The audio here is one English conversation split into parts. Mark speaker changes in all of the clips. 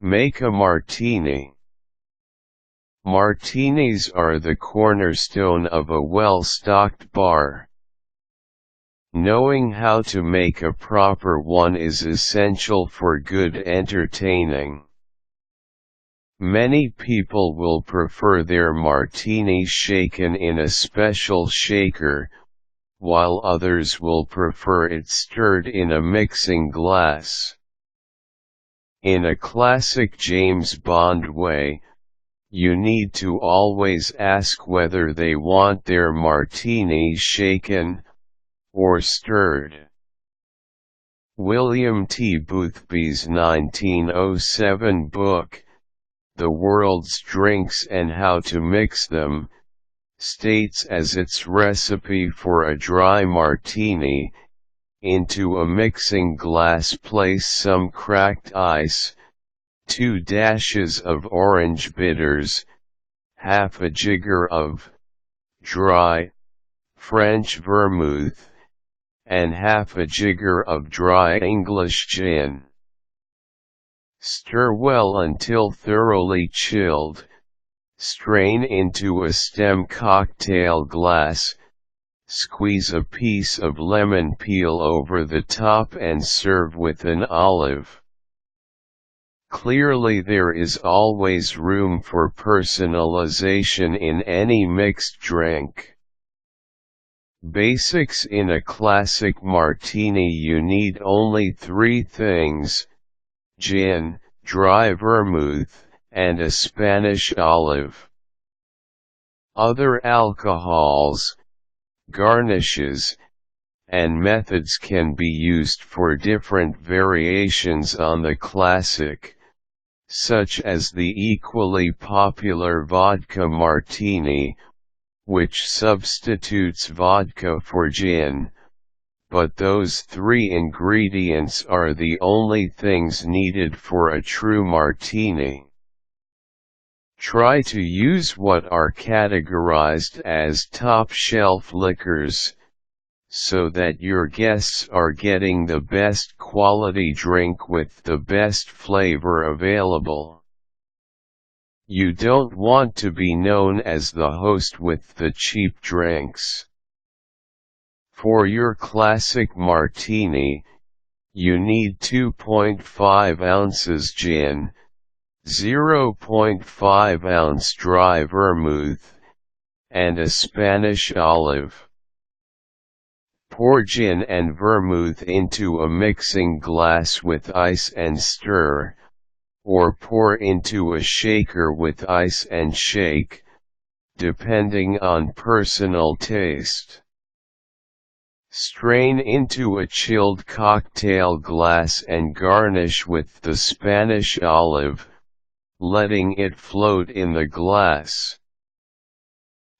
Speaker 1: Make a martini. Martinis are the cornerstone of a well-stocked bar. Knowing how to make a proper one is essential for good entertaining. Many people will prefer their martini shaken in a special shaker, while others will prefer it stirred in a mixing glass. In a classic James Bond way, you need to always ask whether they want their martini shaken or stirred. William T. Boothby's 1907 book, The World's Drinks and How to Mix Them, states as its recipe for a dry martini: into a mixing glass place some cracked ice, 2 dashes of orange bitters, half a jigger of dry French vermouth, and half a jigger of dry English gin. Stir well until thoroughly chilled. Strain into a stem cocktail glass. Squeeze a piece of lemon peel over the top and serve with an olive. Clearly, there is always room for personalization in any mixed drink. Basics: in a classic martini you need only 3 things: gin, dry vermouth, and a Spanish olive. Other alcohols, garnishes, and methods can be used for different variations on the classic, such as the equally popular vodka martini, which substitutes vodka for gin, but those 3 ingredients are the only things needed for a true martini. Try to use what are categorized as top-shelf liquors, so that your guests are getting the best quality drink with the best flavor available. You don't want to be known as the host with the cheap drinks. For your classic martini, you need 2.5 ounces gin, 0.5 ounce dry vermouth, and a Spanish olive. Pour gin and vermouth into a mixing glass with ice and stir, or pour into a shaker with ice and shake, depending on personal taste. Strain into a chilled cocktail glass and garnish with the Spanish olive, letting it float in the glass.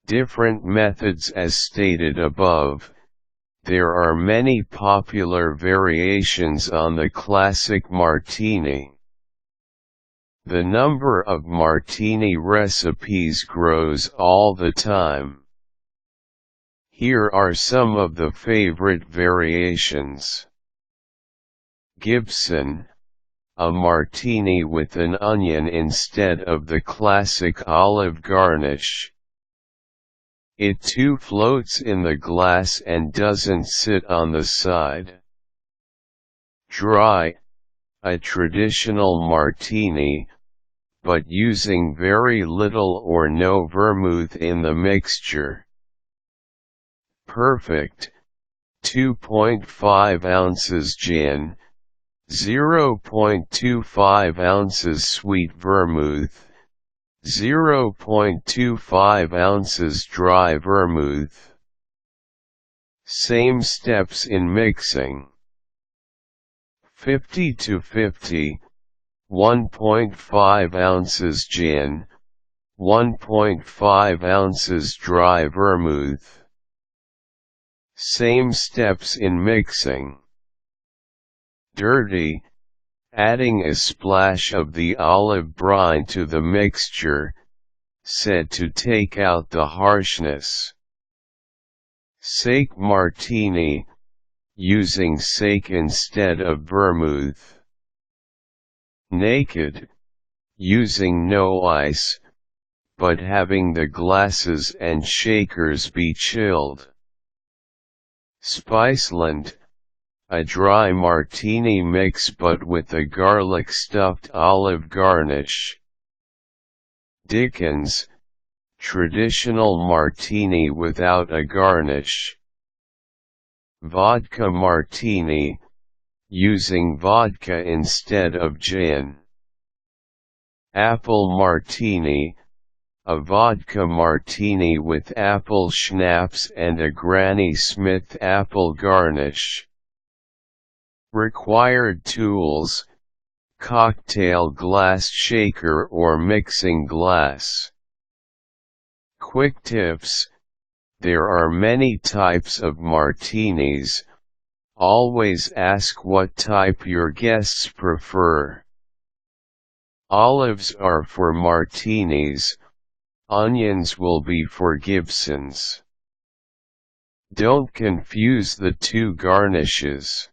Speaker 1: Different methods as stated above. There are many popular variations on the classic martini. The number of martini recipes grows all the time. Here are some of the favorite variations. Gibson, a martini with an onion instead of the classic olive garnish. It too floats in the glass and doesn't sit on the side. Dry, a traditional martini, but using very little or no vermouth in the mixture. Perfect, 2.5 ounces gin, 0.25 ounces sweet vermouth, 0.25 ounces dry vermouth. Same steps in mixing. 50 to 50, 1.5 ounces gin, 1.5 ounces dry vermouth. Same steps in mixing. Dirty, adding a splash of the olive brine to the mixture, said to take out the harshness. Sake martini, using sake instead of vermouth. Naked, using no ice, but having the glasses and shakers be chilled. Spiceland, a dry martini mix but with a garlic-stuffed olive garnish. Dickens, traditional martini without a garnish. Vodka martini, using vodka instead of gin. Apple martini, a vodka martini with apple schnapps and a Granny Smith apple garnish. Required tools: cocktail glass shaker or mixing glass. Quick tips: there are many types of martinis. Always ask what type your guests prefer. Olives are for martinis, onions will be for Gibsons. Don't confuse the two garnishes.